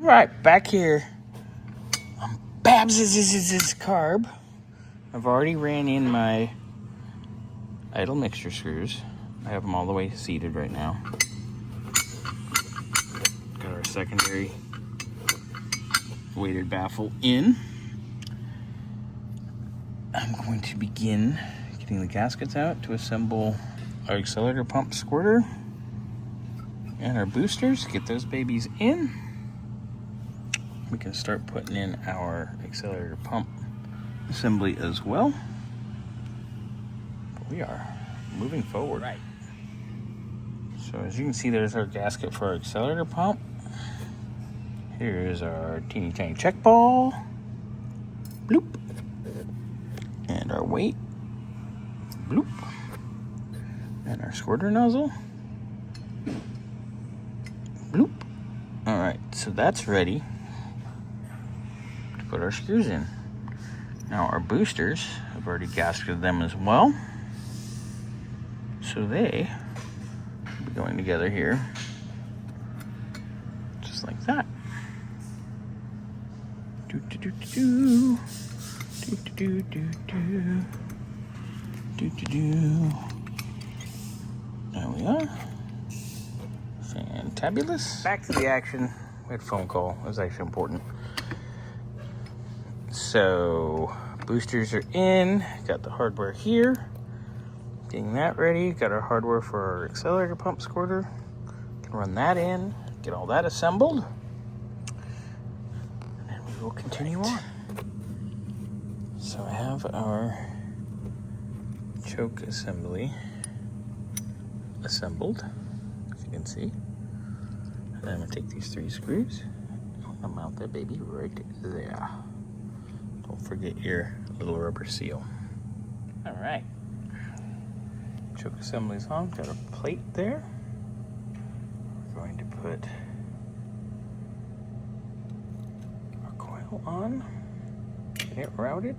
Alright, back here on Babs' carb. I've already ran in my idle mixture screws. I have them all the way seated right now. Got our secondary weighted baffle in. I'm going to begin getting the gaskets out to assemble our accelerator pump squirter and our boosters. Get those babies in. We can start putting in our accelerator pump assembly as well. But we are moving forward. Right. So as you can see, there's our gasket for our accelerator pump. Here's our teeny tiny check ball. Bloop. And our weight. Bloop. And our squirter nozzle. Bloop. All right, so that's ready to put our screws in. Now our boosters, I've already gasketed them as well. So they will be going together here, just like that. Do do do do do do do do do do do. There we are. Fantabulous. Back to the action. We had a phone call. It was actually important. So, boosters are in. Got the hardware here. Getting that ready. Got our hardware for our accelerator pump squirter. Can run that in. Get all that assembled. And then we will continue on. So I have our choke assembly assembled, as you can see. And then I'm going to take these 3 screws. I'm going to mount that baby right there. Don't forget your little rubber seal. All right. Choke assembly's on. Got a plate there. We're going to put our coil on. Get it routed.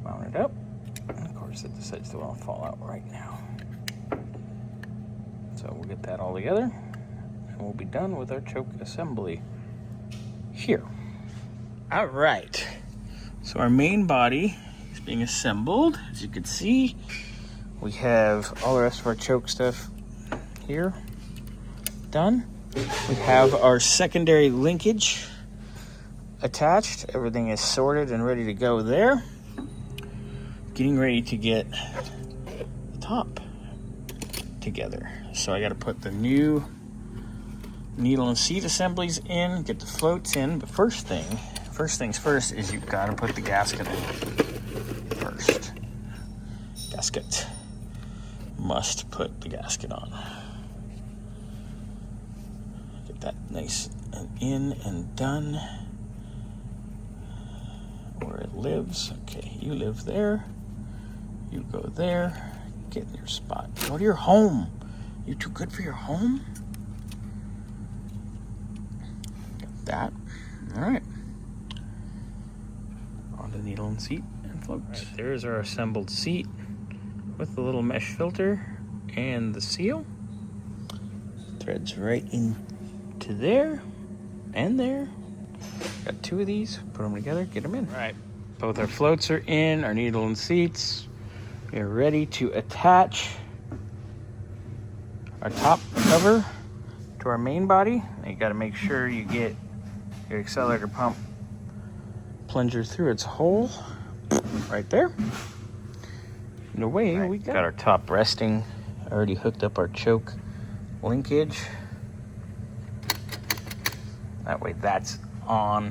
Mount it up. And of course, it decides to want to fall out right now. So we'll get that all together. And we'll be done with our choke assembly here. All right, so our main body is being assembled. As you can see, we have all the rest of our choke stuff here done. We have our secondary linkage attached. Everything is sorted and ready to go there. Getting ready to get the top together. So I got to put the new needle and seat assemblies in, get the floats in, but first things first is you've got to put the gasket in first. Gasket. Must put the gasket on. Get that nice and in and done. Where it lives. Okay, you live there. You go there. Get in your spot. Go to your home. You too good for your home? Got that. All right. On the needle and seat and floats. Right, there's our assembled seat with the little mesh filter and the seal. Threads right into there and there. Got 2 of these. Put them together. Get them in. All right. Both our floats are in. Our needle and seats. We're ready to attach our top cover to our main body. You got to make sure you get your accelerator pump plunger through its hole right there. And away we got our top resting. I already hooked up our choke linkage. That way that's on.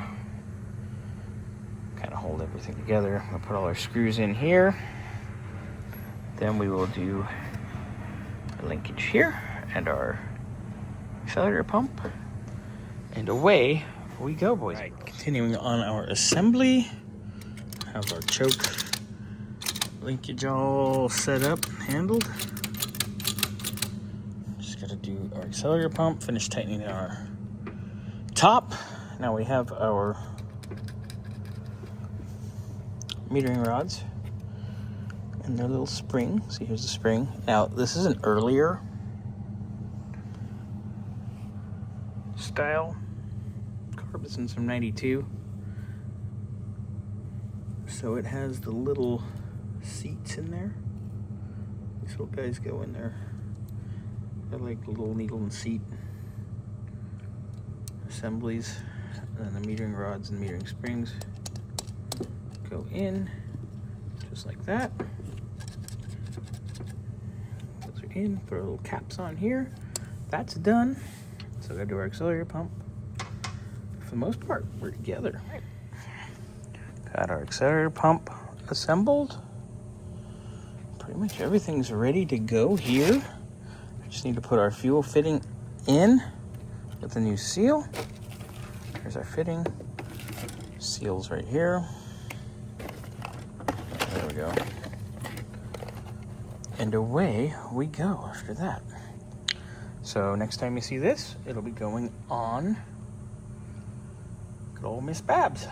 Kind of hold everything together. We'll put all our screws in here. Then we will do a linkage here and our accelerator pump. And away we go, boys. Right, continuing on our assembly. Have our choke linkage all set up, handled. Just gotta do our accelerator pump, finish tightening our top. Now we have our metering rods and their little spring. See, here's the spring. Now, this is an earlier style car, but this one's from 92. So it has the little seats in there. These little guys go in there. They're like the little needle and seat assemblies. And then the metering rods and metering springs go in just like that. Those are in. Put our little caps on here. That's done. So we're gonna do our auxiliary pump. For the most part, we're together. Got our auxiliary pump assembled. Pretty much everything's ready to go here. I just need to put our fuel fitting in with the new seal. Here's our fitting. Seal's right here. There we go. And away we go after that. So next time you see this, it'll be going on good old Miss Babs.